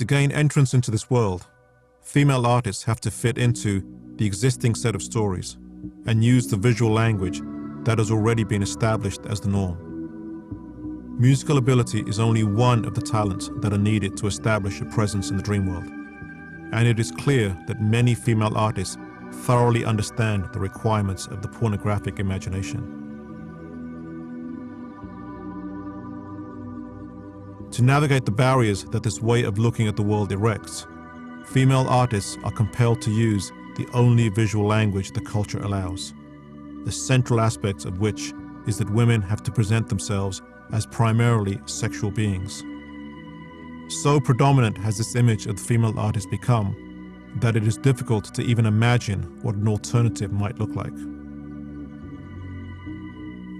To gain entrance into this world, female artists have to fit into the existing set of stories and use the visual language that has already been established as the norm. Musical ability is only one of the talents that are needed to establish a presence in the dream world, and it is clear that many female artists thoroughly understand the requirements of the pornographic imagination. To navigate the barriers that this way of looking at the world erects, female artists are compelled to use the only visual language the culture allows, the central aspect of which is that women have to present themselves as primarily sexual beings. So predominant has this image of the female artist become that it is difficult to even imagine what an alternative might look like.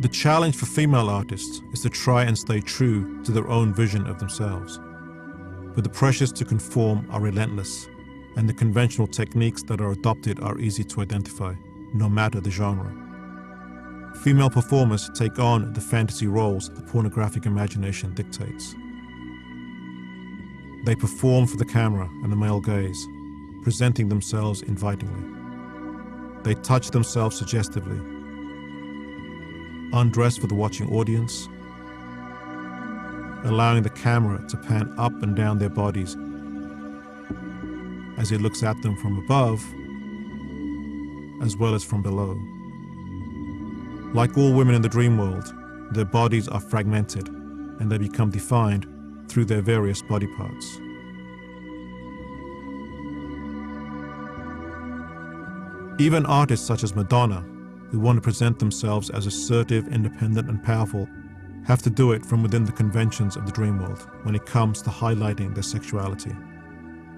The challenge for female artists is to try and stay true to their own vision of themselves. But the pressures to conform are relentless, and the conventional techniques that are adopted are easy to identify, no matter the genre. Female performers take on the fantasy roles the pornographic imagination dictates. They perform for the camera and the male gaze, presenting themselves invitingly. They touch themselves suggestively, undress for the watching audience, allowing the camera to pan up and down their bodies as it looks at them from above as well as from below. Like all women in the dream world, their bodies are fragmented and they become defined through their various body parts. Even artists such as Madonna, who want to present themselves as assertive, independent, and powerful, have to do it from within the conventions of the dream world when it comes to highlighting their sexuality.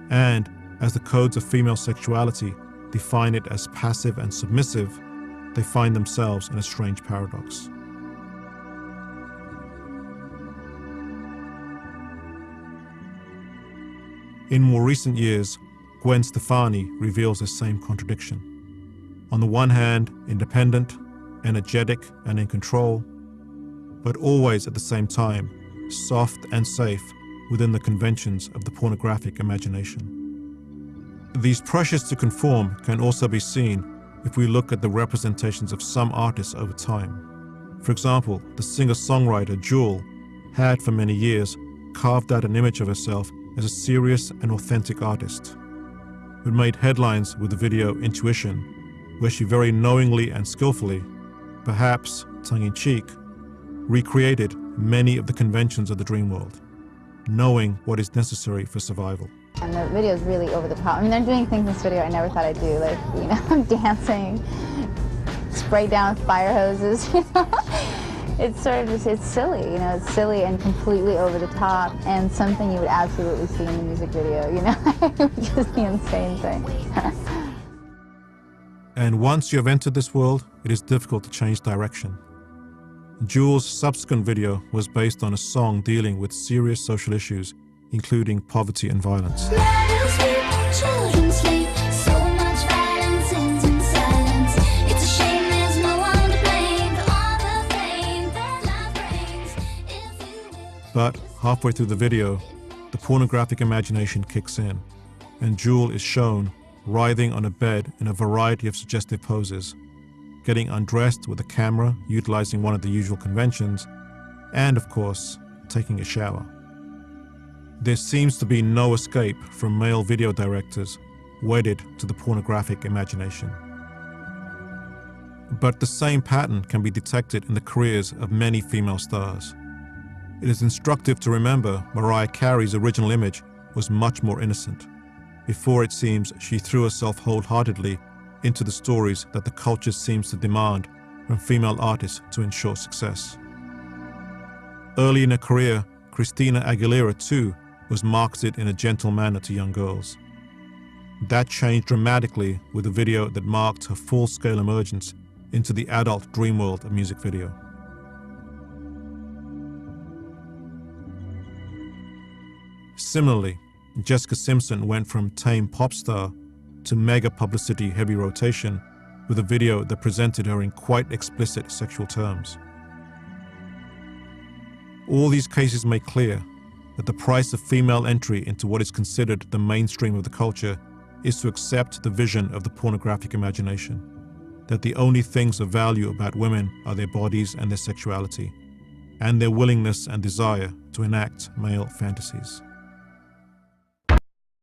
And as the codes of female sexuality define it as passive and submissive, they find themselves in a strange paradox. In more recent years, Gwen Stefani reveals the same contradiction. On the one hand, independent, energetic, and in control, but always at the same time, soft and safe within the conventions of the pornographic imagination. These pressures to conform can also be seen if we look at the representations of some artists over time. For example, the singer-songwriter Jewel had for many years carved out an image of herself as a serious and authentic artist, who made headlines with the video Intuition, where she very knowingly and skillfully, perhaps tongue-in-cheek, recreated many of the conventions of the dream world, knowing what is necessary for survival. And the video is really over the top. I mean, they're doing things in this video I never thought I'd do, like, you know, dancing, spray down with fire hoses, you know? It's sort of just, it's silly, you know, it's silly and completely over the top, and something you would absolutely see in the music video, you know? It would just be an insane thing. And once you have entered this world, it is difficult to change direction. Jewel's subsequent video was based on a song dealing with serious social issues, including poverty and violence. But halfway through the video, the pornographic imagination kicks in, and Jewel is shown writhing on a bed in a variety of suggestive poses, getting undressed with a camera utilizing one of the usual conventions, and of course, taking a shower. There seems to be no escape from male video directors wedded to the pornographic imagination. But the same pattern can be detected in the careers of many female stars. It is instructive to remember Mariah Carey's original image was much more innocent. Before, it seems, she threw herself wholeheartedly into the stories that the culture seems to demand from female artists to ensure success. Early in her career, Christina Aguilera, too, was marketed in a gentle manner to young girls. That changed dramatically with a video that marked her full-scale emergence into the adult dream world of music video. Similarly, Jessica Simpson went from tame pop star to mega publicity heavy rotation with a video that presented her in quite explicit sexual terms. All these cases make clear that the price of female entry into what is considered the mainstream of the culture is to accept the vision of the pornographic imagination, that the only things of value about women are their bodies and their sexuality, and their willingness and desire to enact male fantasies.